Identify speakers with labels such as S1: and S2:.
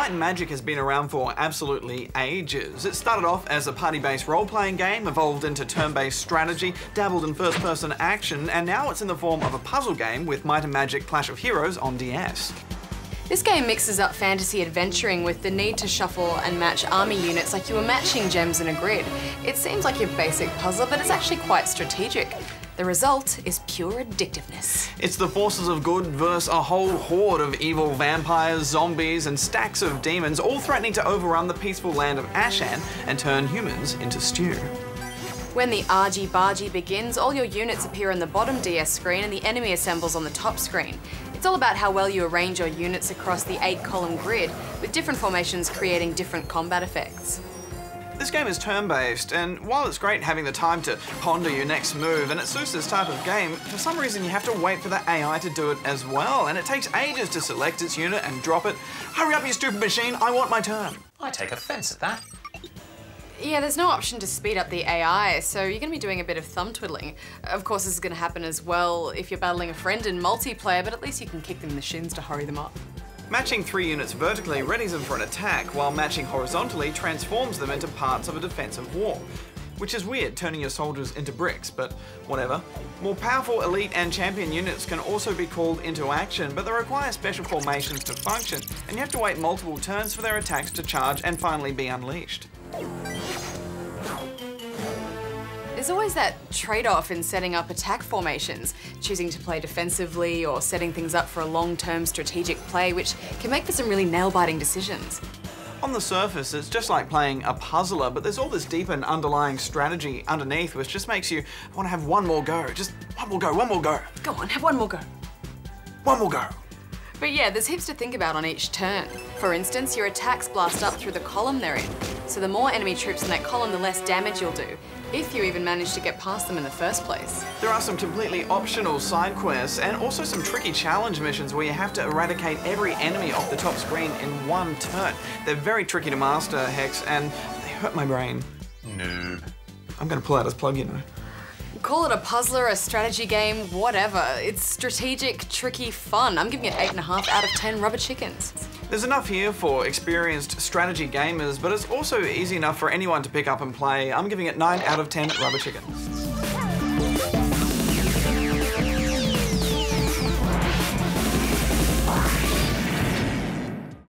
S1: Might and Magic has been around for absolutely ages. It started off as a party-based role-playing game, evolved into turn-based strategy, dabbled in first-person action, and now it's in the form of a puzzle game with Might and Magic Clash of Heroes on DS.
S2: This game mixes up fantasy adventuring with the need to shuffle and match army units like you were matching gems in a grid. It seems like your basic puzzle, but it's actually quite strategic. The result is pure addictiveness.
S1: It's the forces of good versus a whole horde of evil vampires, zombies, and stacks of demons, all threatening to overrun the peaceful land of Ashan and turn humans into stew.
S2: When the argy-bargy begins, all your units appear on the bottom DS screen and the enemy assembles on the top screen. It's all about how well you arrange your units across the 8-column grid, with different formations creating different combat effects.
S1: This game is turn-based, and while it's great having the time to ponder your next move, and it suits this type of game, for some reason you have to wait for the AI to do it as well, and it takes ages to select its unit and drop it. Hurry up, you stupid machine, I want my turn.
S3: I take offence at that.
S2: Yeah, there's no option to speed up the AI, so you're going to be doing a bit of thumb twiddling. Of course, this is going to happen as well if you're battling a friend in multiplayer, but at least you can kick them in the shins to hurry them up.
S1: Matching 3 units vertically readies them for an attack, while matching horizontally transforms them into parts of a defensive wall. Which is weird, turning your soldiers into bricks, but whatever. More powerful elite and champion units can also be called into action, but they require special formations to function, and you have to wait multiple turns for their attacks to charge and finally be unleashed.
S2: There's always that trade-off in setting up attack formations, choosing to play defensively or setting things up for a long-term strategic play, which can make for some really nail-biting decisions.
S1: On the surface, it's just like playing a puzzler, but there's all this deep and underlying strategy underneath, which just makes you want to have one more go. Just one more go, one more go.
S2: Go on, have one more go.
S1: One more go.
S2: But yeah, there's heaps to think about on each turn. For instance, your attacks blast up through the column they're in. So the more enemy troops in that column, the less damage you'll do, if you even manage to get past them in the first place.
S1: There are some completely optional side quests and also some tricky challenge missions where you have to eradicate every enemy off the top screen in one turn. They're very tricky to master, Hex, and they hurt my brain.
S3: Noob.
S1: I'm gonna pull out his plug, you know.
S2: Call it a puzzler, a strategy game, whatever. It's strategic, tricky fun. I'm giving it 8.5 out of 10 rubber chickens.
S1: There's enough here for experienced strategy gamers, but it's also easy enough for anyone to pick up and play. I'm giving it 9 out of 10 rubber chickens.